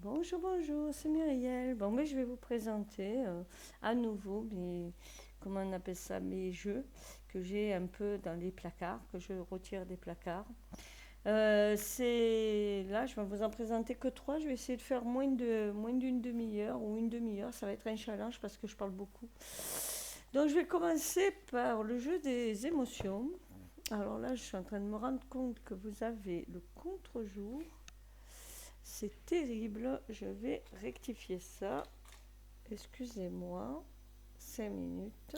Bonjour, bonjour, c'est Myriel. Bon, mais je vais vous présenter à nouveau comment on appelle ça, mes jeux que j'ai un peu dans les placards, que je retire des placards. Là, je vais vous en présenter que trois. Je vais essayer de faire moins d'une demi-heure ou une demi-heure. Ça va être un challenge parce que je parle beaucoup. Donc, je vais commencer par le jeu des émotions. Alors là, je suis en train de me rendre compte que vous avez le contre-jour. C'est terrible, je vais rectifier ça. Excusez-moi, 5 minutes.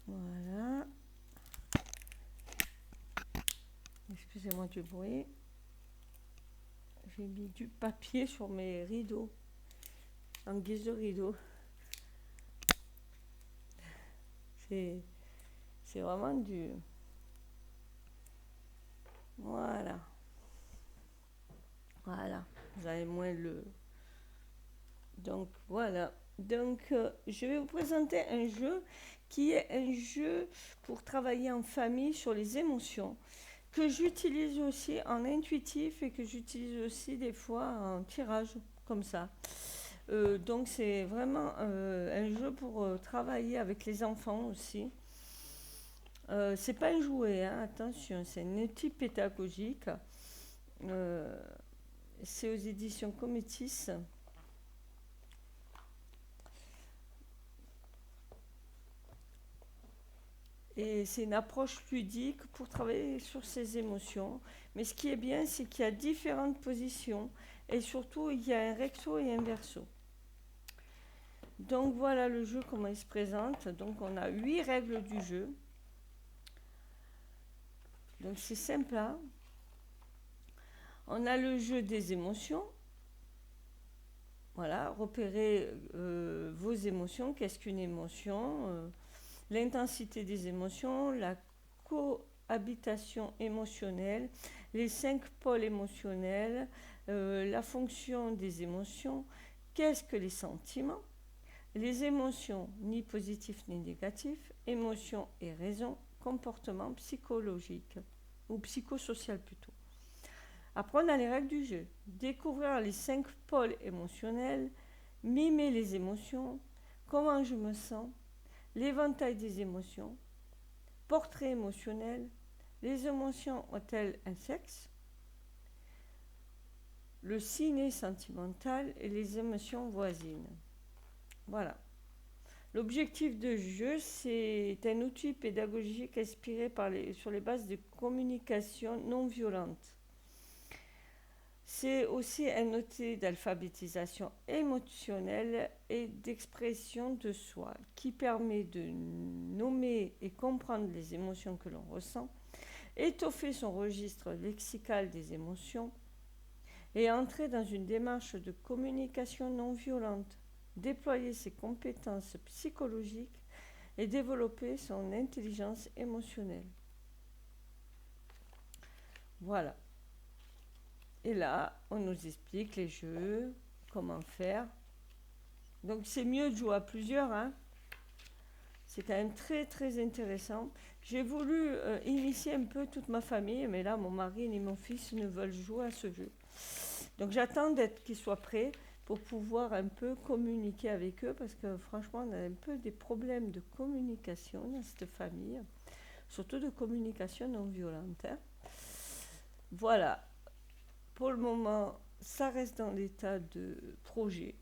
Voilà. Excusez-moi du bruit. J'ai mis du papier sur mes rideaux, en guise de rideau. C'est, c'est vraiment du... Voilà. Voilà. Vous avez moins le... Donc voilà. Je vais vous présenter un jeu qui est un jeu pour travailler en famille sur les émotions, que j'utilise aussi en intuitif et que j'utilise aussi des fois en tirage, comme ça. Donc c'est vraiment un jeu pour travailler avec les enfants aussi. C'est pas un jouet, hein, attention, c'est un outil pédagogique. Euh, c'est aux éditions Cométis. Et c'est une approche ludique pour travailler sur ses émotions. Mais ce qui est bien, c'est qu'il y a différentes positions. Et surtout, il y a un recto et un verso. Donc voilà le jeu, comment il se présente. Donc on a 8 règles du jeu. Donc c'est simple, hein. On a le jeu des émotions. Voilà, repérer vos émotions. Qu'est-ce qu'une émotion? L'intensité des émotions, la cohabitation émotionnelle, les 5 pôles émotionnels, la fonction des émotions, qu'est-ce que les sentiments, les émotions ni positifs ni négatifs, émotions et raisons, comportement psychologique ou psychosocial plutôt. Après, on a les règles du jeu. Découvrir les 5 pôles émotionnels, mimer les émotions, comment je me sens, l'éventail des émotions, portrait émotionnel, les émotions ont-elles un sexe, le ciné sentimental et les émotions voisines. Voilà. L'objectif de jeu, c'est un outil pédagogique inspiré sur les bases de communication non violente. C'est aussi un outil d'alphabétisation émotionnelle et d'expression de soi qui permet de nommer et comprendre les émotions que l'on ressent, étoffer son registre lexical des émotions et entrer dans une démarche de communication non violente, déployer ses compétences psychologiques et développer son intelligence émotionnelle. Voilà. Et là, on nous explique les jeux, comment faire. Donc c'est mieux de jouer à plusieurs, hein. C'est quand même très très intéressant. J'ai voulu initier un peu toute ma famille, mais là mon mari et mon fils ne veulent jouer à ce jeu. Donc j'attends qu'ils soient prêts pour pouvoir un peu communiquer avec eux, parce que franchement on a un peu des problèmes de communication dans cette famille, surtout de communication non violente, hein. Voilà, pour le moment ça reste dans l'état de projet.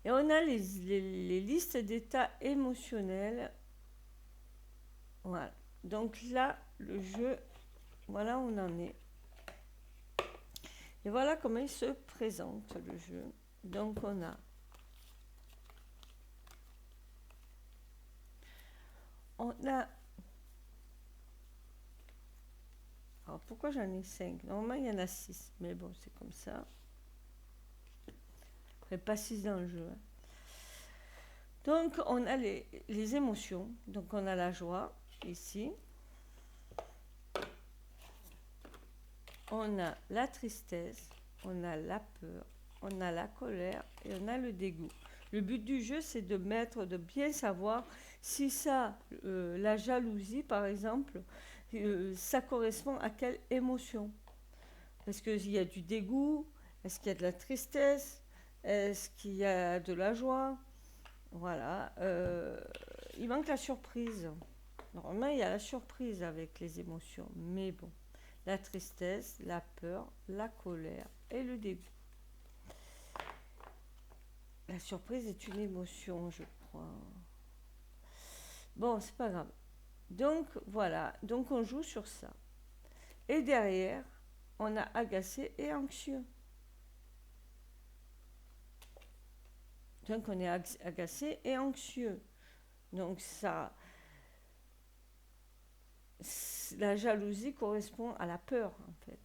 Et on a les listes d'états émotionnels. Voilà. Donc là, le jeu, voilà où on en est. Et voilà comment il se présente, le jeu. Donc on a. Alors pourquoi j'en ai 5? Normalement, il y en a 6. Mais bon, c'est comme ça. Il n'y a pas 6 dans le jeu, hein. Donc, on a les émotions. Donc, on a la joie, ici. On a la tristesse, on a la peur, on a la colère et on a le dégoût. Le but du jeu, c'est de bien savoir si ça, la jalousie par exemple, ça correspond à quelle émotion. Est-ce qu'il y a du dégoût? Est-ce qu'il y a de la tristesse? Est-ce qu'il y a de la joie? Voilà. Il manque la surprise. Normalement, il y a la surprise avec les émotions. Mais bon, la tristesse, la peur, la colère et le dégoût. La surprise est une émotion, je crois. Bon, c'est pas grave. Donc, voilà. Donc, on joue sur ça. Et derrière, on a agacé et anxieux. Donc, on est agacé et anxieux. Donc, ça, la jalousie correspond à la peur, en fait.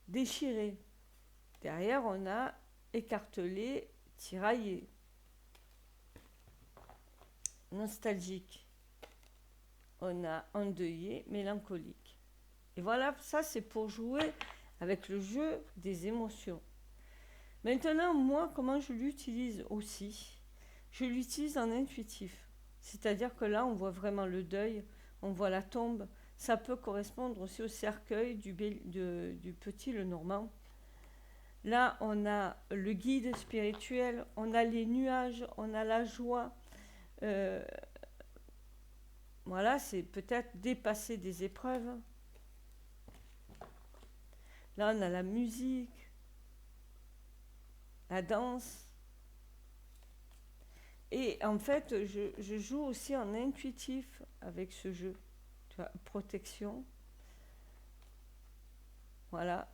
Déchiré. Derrière, on a écartelé, tiraillé. Nostalgique. On a endeuillé, mélancolique. Et voilà, ça c'est pour jouer avec le jeu des émotions. Maintenant, moi, comment je l'utilise aussi? Je l'utilise en intuitif. C'est-à-dire que là, on voit vraiment le deuil, on voit la tombe. Ça peut correspondre aussi au cercueil du petit Lenormand. Là, on a le guide spirituel, on a les nuages, on a la joie. Voilà, c'est peut-être dépasser des épreuves. Là, on a la musique, la danse. Et en fait, je joue aussi en intuitif avec ce jeu. Tu vois, protection. Voilà.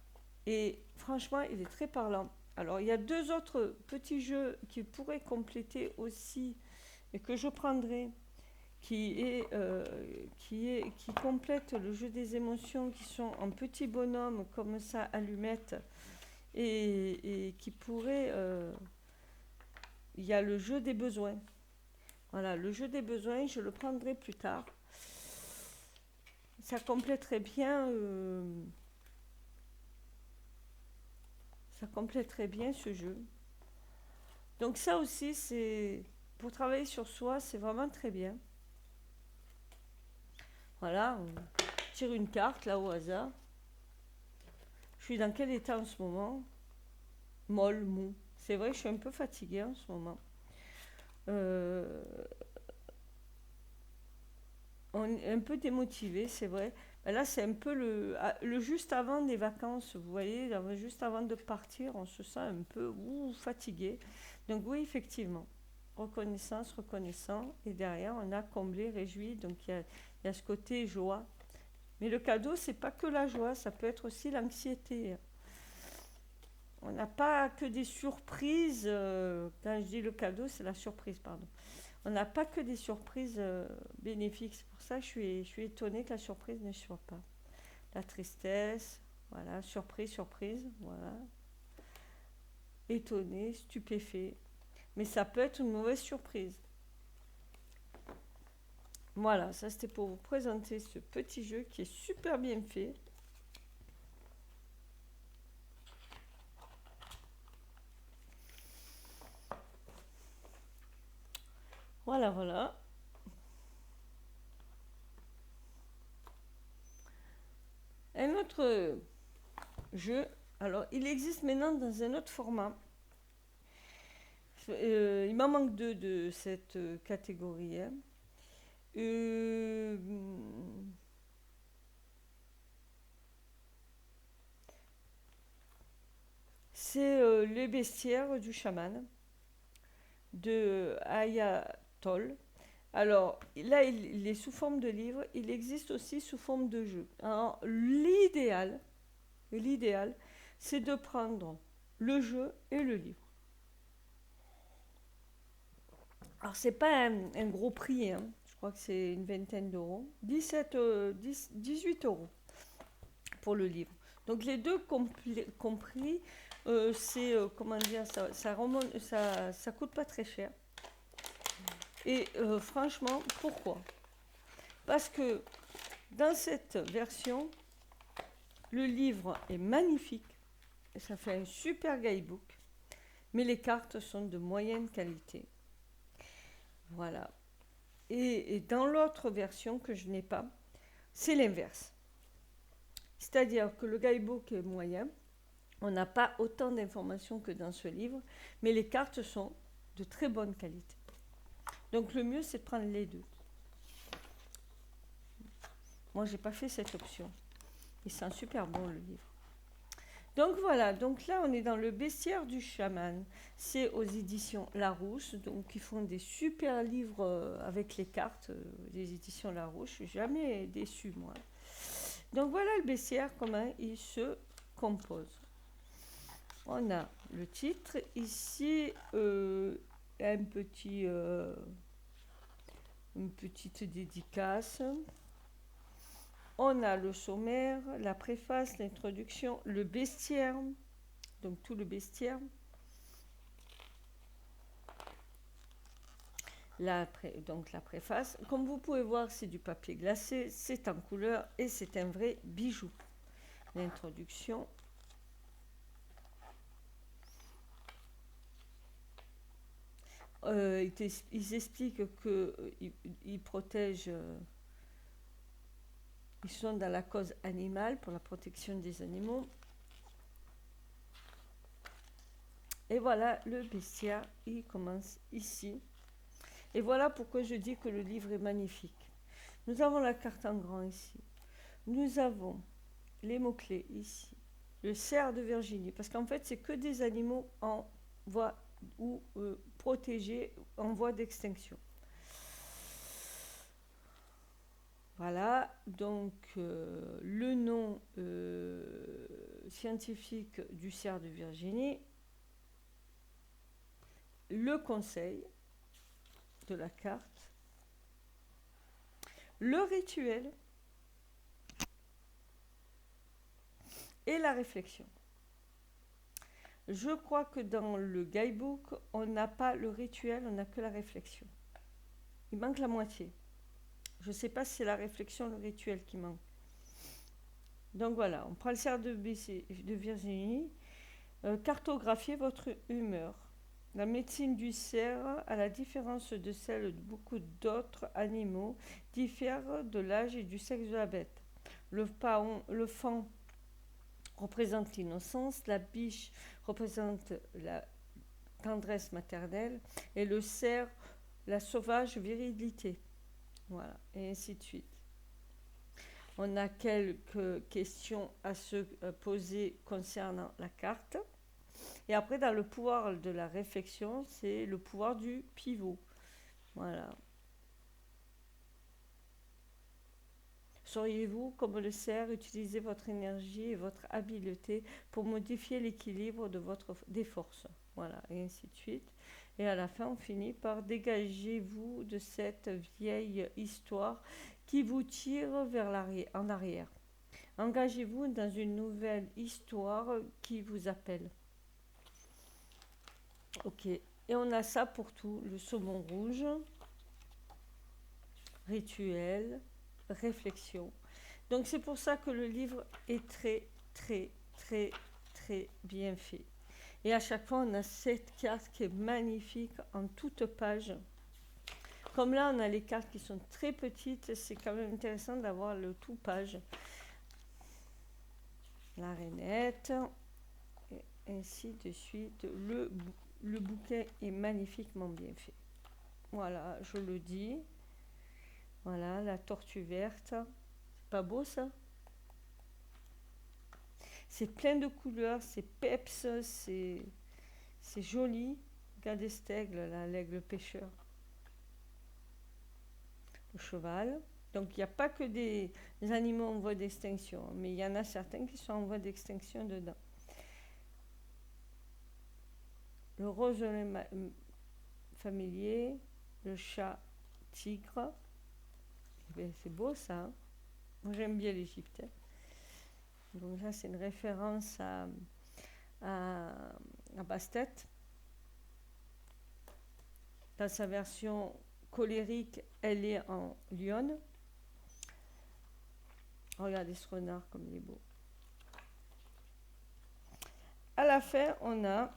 Et franchement, il est très parlant. Alors, il y a deux autres petits jeux qui pourraient compléter aussi et que je prendrai, qui complète le jeu des émotions, qui sont en petits bonhommes comme ça, allumettes, et qui pourraient... il y a le jeu des besoins. Voilà, le jeu des besoins, je le prendrai plus tard. Ça compléterait bien... ça compléterait bien ce jeu. Donc ça aussi, c'est... Pour travailler sur soi, c'est vraiment très bien. Voilà, on tire une carte là au hasard. Je suis dans quel état en ce moment? Molle, mou. C'est vrai, je suis un peu fatiguée en ce moment. On est un peu démotivé, c'est vrai. Ben là, c'est un peu le juste avant des vacances, vous voyez, juste avant de partir, on se sent un peu fatigué. Donc oui, effectivement, reconnaissance, reconnaissant, et derrière, on a comblé, réjoui, donc il y a ce côté joie. Mais le cadeau, c'est pas que la joie, ça peut être aussi l'anxiété. On n'a pas que des surprises. Quand je dis le cadeau, c'est la surprise, pardon. On n'a pas que des surprises bénéfiques. C'est pour ça que je suis étonnée que la surprise ne soit pas. La tristesse, voilà, surprise, surprise, voilà. Étonné, stupéfait. Mais ça peut être une mauvaise surprise. Voilà, ça c'était pour vous présenter ce petit jeu qui est super bien fait. Voilà, voilà. Un autre jeu, alors il existe maintenant dans un autre format. Il m'en manque deux de cette catégorie. Hein. C'est Les bestiaires du chaman de Ayatollah. Alors là, il est sous forme de livre, il existe aussi sous forme de jeu. Alors, l'idéal, c'est de prendre le jeu et le livre. Alors, c'est pas un gros prix, hein. Je crois que c'est une vingtaine d'euros. 18 euros pour le livre. Donc, les deux compris, c'est, comment dire, ça coûte pas très cher. Et franchement, pourquoi? Parce que dans cette version, le livre est magnifique, et ça fait un super guidebook, mais les cartes sont de moyenne qualité. Voilà. Et dans l'autre version que je n'ai pas, c'est l'inverse. C'est-à-dire que le guidebook est moyen, on n'a pas autant d'informations que dans ce livre, mais les cartes sont de très bonne qualité. Donc le mieux, c'est de prendre les deux. Moi, j'ai pas fait cette option. Il sent super bon, le livre. Donc voilà, donc là, on est dans le bestiaire du chaman. C'est aux éditions Larousse, donc ils font des super livres avec les cartes, des éditions Larousse. Je suis jamais déçue, moi. Donc voilà le bestiaire, comment il se compose. On a le titre, ici un petit, une petite dédicace. On a le sommaire, la préface, l'introduction, le bestiaire, donc tout le bestiaire. Donc la préface. Comme vous pouvez voir, c'est du papier glacé, c'est en couleur et c'est un vrai bijou. L'introduction. Ils expliquent qu'ils protègent, ils sont dans la cause animale pour la protection des animaux. Et voilà, le bestiaire, il commence ici. Et voilà pourquoi je dis que le livre est magnifique. Nous avons la carte en grand ici. Nous avons les mots-clés ici. Le cerf de Virginie, parce qu'en fait, c'est que des animaux en voie ou protégés en voie d'extinction. Voilà, donc le nom scientifique du cerf de Virginie, le conseil de la carte, le rituel et la réflexion. Je crois que dans le guidebook, on n'a pas le rituel, on n'a que la réflexion. Il manque la moitié. Je ne sais pas si c'est la réflexion, le rituel qui manque. Donc voilà, on prend le cerf de Virginie, cartographiez votre humeur. La médecine du cerf, à la différence de celle de beaucoup d'autres animaux, diffère de l'âge et du sexe de la bête. Le faon représente l'innocence, la biche représente la tendresse maternelle et le cerf, la sauvage virilité. Voilà, et ainsi de suite. On a quelques questions à se poser concernant la carte. Et après, dans le pouvoir de la réflexion, c'est le pouvoir du pivot. Voilà. Sauriez-vous, comme le cerf, utiliser votre énergie et votre habileté pour modifier l'équilibre des forces? Voilà, et ainsi de suite. Et à la fin, on finit par dégagez-vous de cette vieille histoire qui vous tire en arrière. Engagez-vous dans une nouvelle histoire qui vous appelle. Ok, et on a ça pour tout, le saumon rouge, rituel, réflexion. Donc c'est pour ça que le livre est très, très, très, très bien fait. Et à chaque fois, on a cette carte qui est magnifique en toute page. Comme là, on a les cartes qui sont très petites, c'est quand même intéressant d'avoir le tout page. La rainette, et ainsi de suite. Le bouquet est magnifiquement bien fait. Voilà, je le dis. Voilà, la tortue verte. C'est pas beau ça? C'est plein de couleurs, c'est peps, c'est joli. Regardez cet aigle là, l'aigle pêcheur. Le cheval. Donc il n'y a pas que des animaux en voie d'extinction, mais il y en a certains qui sont en voie d'extinction dedans. Le roselet familier, le chat tigre. C'est beau ça. Hein. Moi j'aime bien l'Égypte. Hein. Donc là c'est une référence à Bastet. Dans sa version colérique, elle est en lionne. Regardez ce renard comme il est beau. À la fin, on a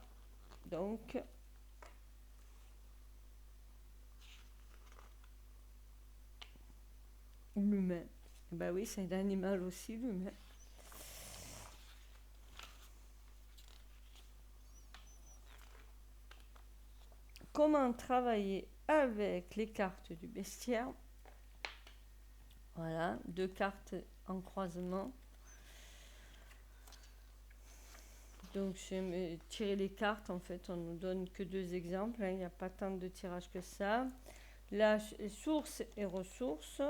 donc l'humain. Ben oui, c'est un animal aussi, l'humain. comment travailler avec les cartes du bestiaire. Voilà, 2 cartes en croisement. Donc, je vais tirer les cartes. En fait, on nous donne que 2 exemples. Il n'y a pas tant de tirages que ça. Là, sources et ressources.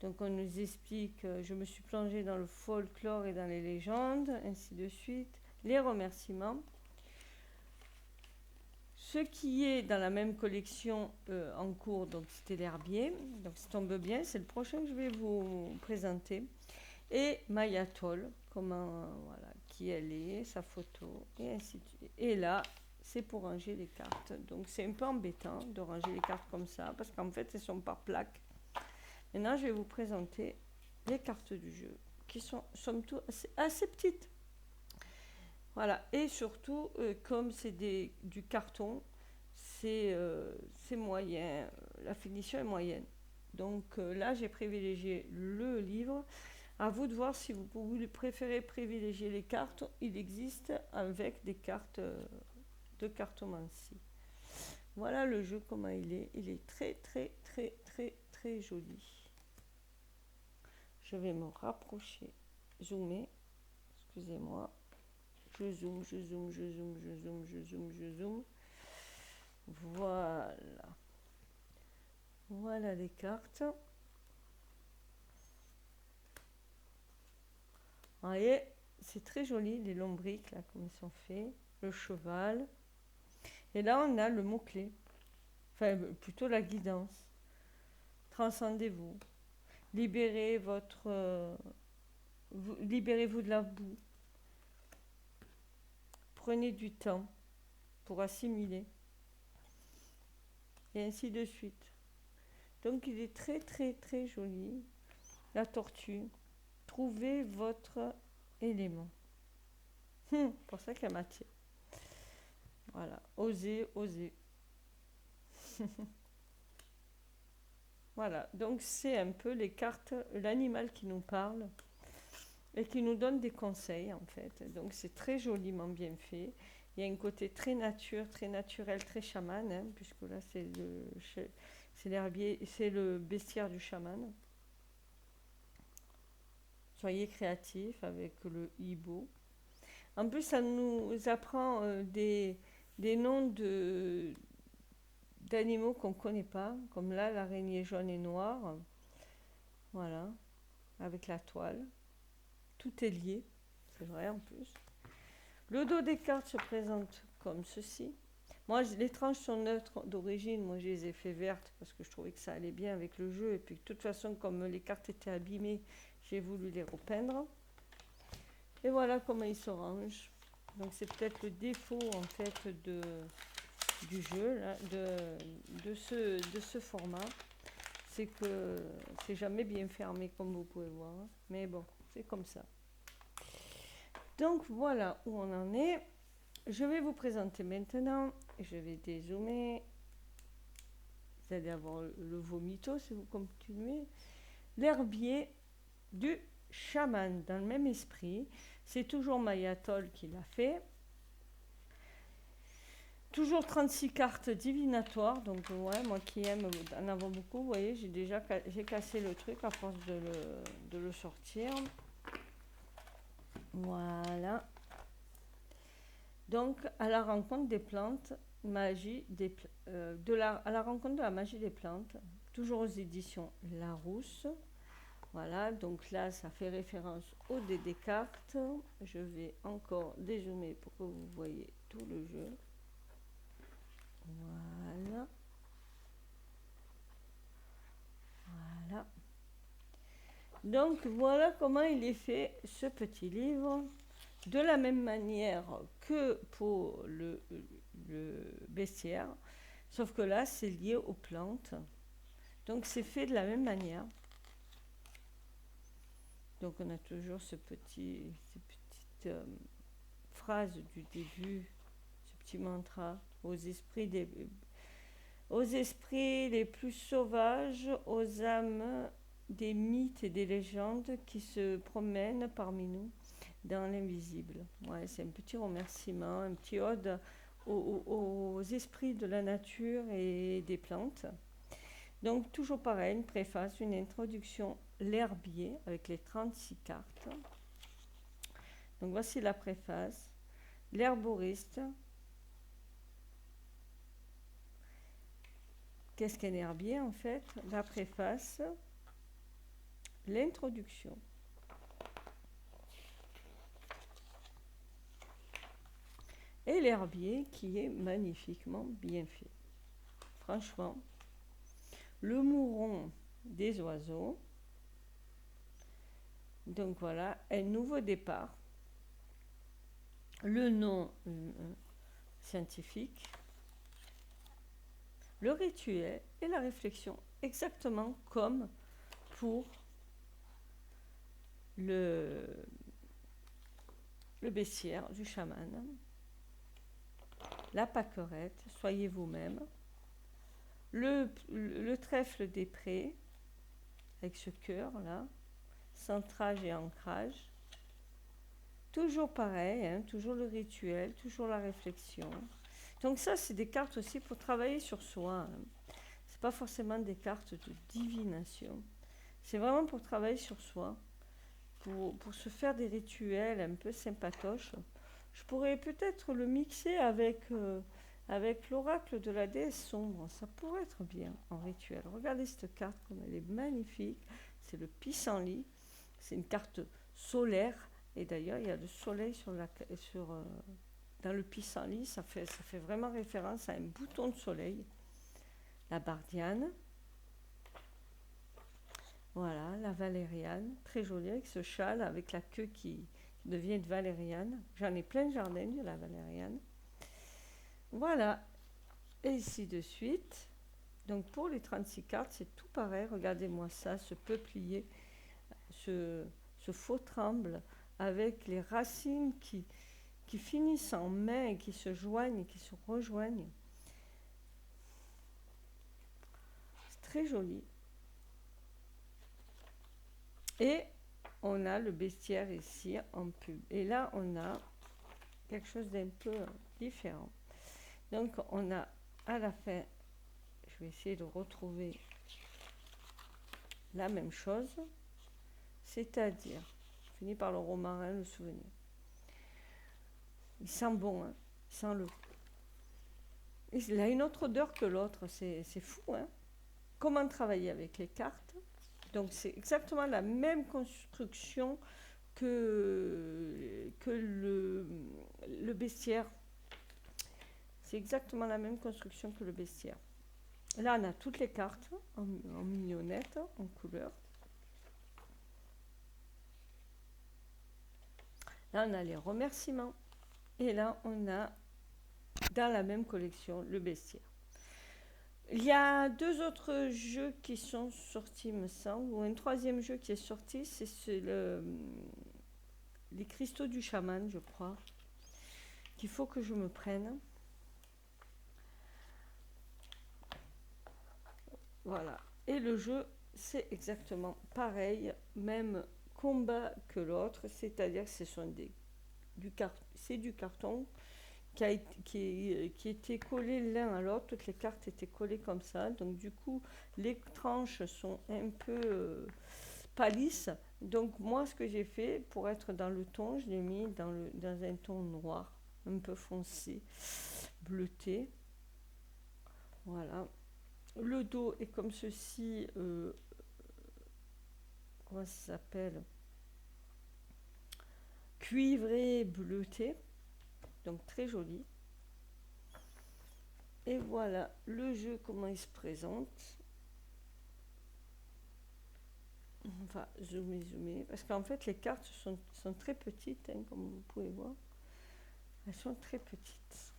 Donc, on nous explique, je me suis plongée dans le folklore et dans les légendes, ainsi de suite. Les remerciements. Ce qui est dans la même collection en cours, donc c'était l'herbier. Donc, ça tombe bien, c'est le prochain que je vais vous présenter. Et Mayatol, comment, voilà, qui elle est, sa photo, et ainsi de suite. Et là, c'est pour ranger les cartes. Donc, c'est un peu embêtant de ranger les cartes comme ça, parce qu'en fait, elles sont par plaque. Maintenant, je vais vous présenter les cartes du jeu, qui sont, somme toute, assez petites. Voilà, et surtout, comme c'est du carton, c'est moyen, la finition est moyenne. Donc là, j'ai privilégié le livre. À vous de voir si vous préférez privilégier les cartes. Il existe avec des cartes de cartomancie. Voilà le jeu, comment il est. Il est très, très, très, très, très joli. Je vais me rapprocher, zoomer. Excusez-moi. Je zoome, je zoome, je zoome, je zoome, je zoome, je zoome. Voilà. Voilà les cartes. Vous voyez, c'est très joli, les lombriques, là, comme ils sont faits. Le cheval. Et là, on a le mot-clé. Enfin, plutôt la guidance. Transcendez-vous. Libérez libérez-vous de la boue. Prenez du temps pour assimiler. Et ainsi de suite. Donc, il est très, très, très joli. La tortue. Trouvez votre élément. Pour ça qu'elle m'attire. Voilà. Osez, osez. Voilà. Donc, c'est un peu les cartes, l'animal qui nous parle et qui nous donne des conseils, en fait. Donc, c'est très joliment bien fait. Il y a un côté très nature, très naturel, très chaman, hein, puisque là, c'est l'herbier, c'est le bestiaire du chaman. Soyez créatifs avec le hibou. En plus, ça nous apprend des noms d'animaux qu'on ne connaît pas, comme là, l'araignée jaune et noire. Voilà, avec la toile. Tout est lié, c'est vrai en plus. Le dos des cartes se présente comme ceci. Moi, les tranches sont neutres d'origine. Moi, je les ai fait vertes parce que je trouvais que ça allait bien avec le jeu. Et puis, de toute façon, comme les cartes étaient abîmées, j'ai voulu les repeindre. Et voilà comment ils se rangent. Donc, c'est peut-être le défaut, en fait, du jeu, là, de ce format. C'est que c'est jamais bien fermé, comme vous pouvez voir. Mais bon, c'est comme ça. Donc, voilà où on en est. Je vais vous présenter maintenant, je vais dézoomer, vous allez avoir le vomito si vous continuez, l'herbier du chaman, dans le même esprit, c'est toujours Mayatol qui l'a fait, toujours 36 cartes divinatoires, donc ouais, moi qui aime en avoir beaucoup, vous voyez, j'ai cassé le truc à force de le sortir, voilà. Donc, à la rencontre des plantes, à la rencontre de la magie des plantes, toujours aux éditions Larousse. Voilà, donc là, ça fait référence au dé des cartes. Je vais encore dézoomer pour que vous voyez tout le jeu. Voilà. Voilà. Donc, voilà comment il est fait, ce petit livre. De la même manière que pour le bestiaire, sauf que là, c'est lié aux plantes. Donc, c'est fait de la même manière. Donc, on a toujours ces petites phrases du début, ce petit mantra, aux esprits les plus sauvages, aux âmes des mythes et des légendes qui se promènent parmi nous dans l'invisible. Ouais, c'est un petit remerciement, un petit ode aux esprits de la nature et des plantes. Donc toujours pareil, une préface, une introduction, l'herbier avec les 36 cartes. Donc voici la préface, l'herboriste. Qu'est-ce qu'un herbier en fait? La préface, l'introduction. Et l'herbier qui est magnifiquement bien fait. Franchement, le mouron des oiseaux. Donc voilà, un nouveau départ. Le nom scientifique, le rituel et la réflexion, exactement comme pour le bestiaire du chaman. La pâquerette, soyez vous-même. Le trèfle des prés, avec ce cœur là, centrage et ancrage. Toujours pareil, hein, toujours le rituel, toujours la réflexion. Donc ça, c'est des cartes aussi pour travailler sur soi. Hein. C'est pas forcément des cartes de divination. C'est vraiment pour travailler sur soi, pour se faire des rituels un peu sympatoches. Je pourrais peut-être le mixer avec l'oracle de la déesse sombre. Ça pourrait être bien en rituel. Regardez cette carte comme elle est magnifique. C'est le pissenlit. C'est une carte solaire. Et d'ailleurs, il y a le soleil dans le pissenlit. Ça fait vraiment référence à un bouton de soleil. La bardiane. Voilà, la valériane. Très jolie avec ce châle, avec la queue qui devient de valériane. J'en ai plein de jardins de la valériane. Voilà. Et ici de suite. Donc pour les 36 cartes, c'est tout pareil. Regardez-moi ça, ce peuplier, ce faux tremble avec les racines qui finissent en main et qui se joignent, qui se rejoignent. C'est très joli. Et on a le bestiaire ici en pub. Et là, on a quelque chose d'un peu différent. Donc, on a à la fin, je vais essayer de retrouver la même chose, c'est-à-dire, fini par le romarin, le souvenir. Il sent bon, hein, il sent le... Il a une autre odeur que l'autre, c'est fou, hein. Comment travailler avec les cartes? Donc c'est exactement la même construction que le bestiaire. C'est exactement la même construction que le bestiaire. Là, on a toutes les cartes en mignonnettes, en couleur. Là, on a les remerciements. Et là, on a dans la même collection le bestiaire. Il y a 2 autres jeux qui sont sortis, me semble, ou un 3e jeu qui est sorti, c'est les cristaux du chaman, je crois, qu'il faut que je me prenne. Voilà. Et le jeu, c'est exactement pareil, même combat que l'autre, c'est-à-dire que ce sont c'est du carton qui était collé l'un à l'autre, toutes les cartes étaient collées comme ça, donc du coup les tranches sont un peu pas lisses, donc moi ce que j'ai fait pour être dans le ton, je l'ai mis dans un ton noir, un peu foncé, bleuté, voilà. Le dos est comme ceci, comment ça s'appelle, cuivré bleuté, donc très joli. Et voilà le jeu, comment il se présente. On va zoomer, parce qu'en fait les cartes sont très petites, hein, comme vous pouvez voir. Elles sont très petites.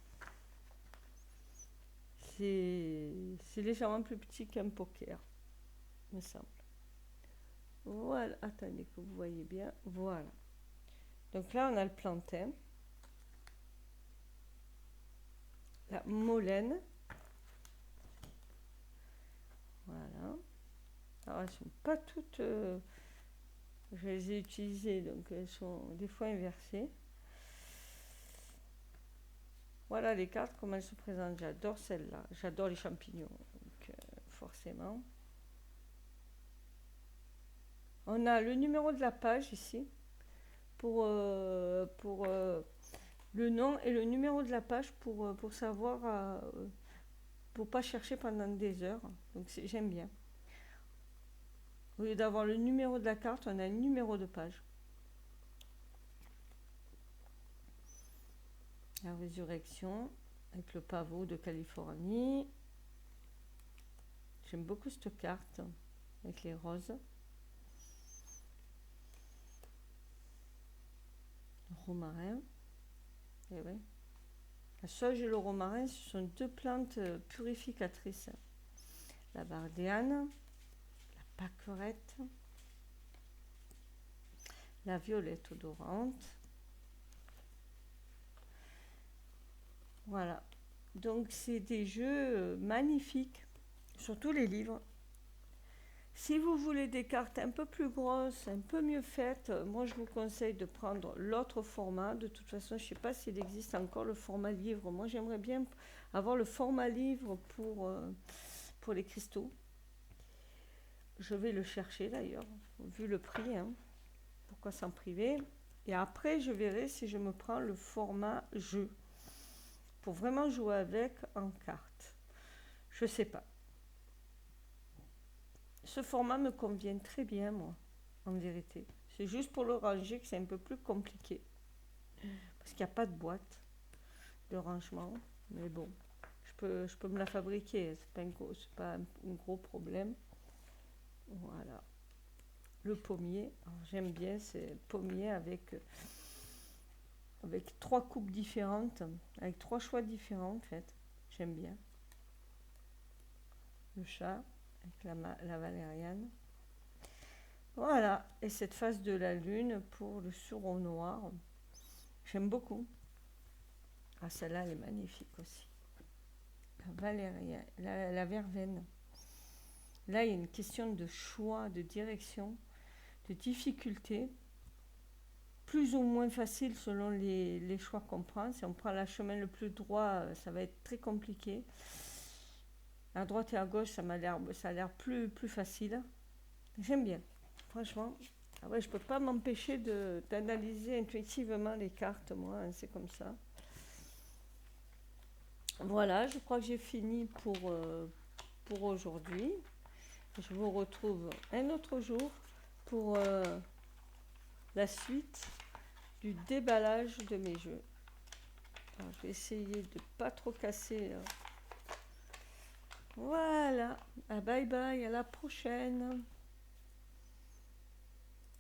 C'est légèrement plus petit qu'un poker, me semble. Voilà, attendez que vous voyez bien. Voilà. Donc là, on a le plantain, la molène. Voilà. Alors, elles ne sont pas toutes... je les ai utilisées, donc elles sont des fois inversées. Voilà les cartes, comment elles se présentent. J'adore celle-là. J'adore les champignons. Donc, forcément. On a le numéro de la page ici pour le nom et le numéro de la page pour savoir, pour pas chercher pendant des heures. Donc j'aime bien. Au lieu d'avoir le numéro de la carte, on a le numéro de page. La résurrection avec le pavot de Californie. J'aime beaucoup cette carte avec les roses. Le romarin. Et ouais. La sauge et le romarin, ce sont deux plantes purificatrices. La bardéane, la pâquerette, la violette odorante. Voilà. Donc c'est des jeux magnifiques, surtout les livres. Si vous voulez des cartes un peu plus grosses, un peu mieux faites, moi je vous conseille de prendre l'autre format. De toute façon, je ne sais pas s'il existe encore le format livre. Moi j'aimerais bien avoir le format livre pour les cristaux. Je vais le chercher d'ailleurs, vu le prix. Hein. Pourquoi s'en priver? Et après, je verrai si je me prends le format jeu. Pour vraiment jouer avec en cartes. Je sais pas. Ce format me convient très bien, moi, en vérité. C'est juste pour le ranger que c'est un peu plus compliqué. Parce qu'il n'y a pas de boîte de rangement. Mais bon, je peux me la fabriquer. C'est pas un gros problème. Voilà. Le pommier. J'aime bien, c'est pommier avec 3 coupes différentes, avec 3 choix différents en fait. J'aime bien. Le chat avec la valériane. Voilà, et cette face de la lune pour le sureau noir. J'aime beaucoup. Ah, celle-là, elle est magnifique aussi. La valériane, la verveine. Là, il y a une question de choix, de direction, de difficulté. Plus ou moins facile selon les choix qu'on prend. Si on prend le chemin le plus droit, ça va être très compliqué. À droite et à gauche, ça a l'air plus facile. J'aime bien. Franchement, ah ouais, je peux pas m'empêcher d'analyser intuitivement les cartes, moi, hein, c'est comme ça. Voilà, je crois que j'ai fini pour aujourd'hui. Je vous retrouve un autre jour pour la suite du déballage de mes jeux. Alors, je vais essayer de pas trop casser. Voilà, bye bye, à la prochaine.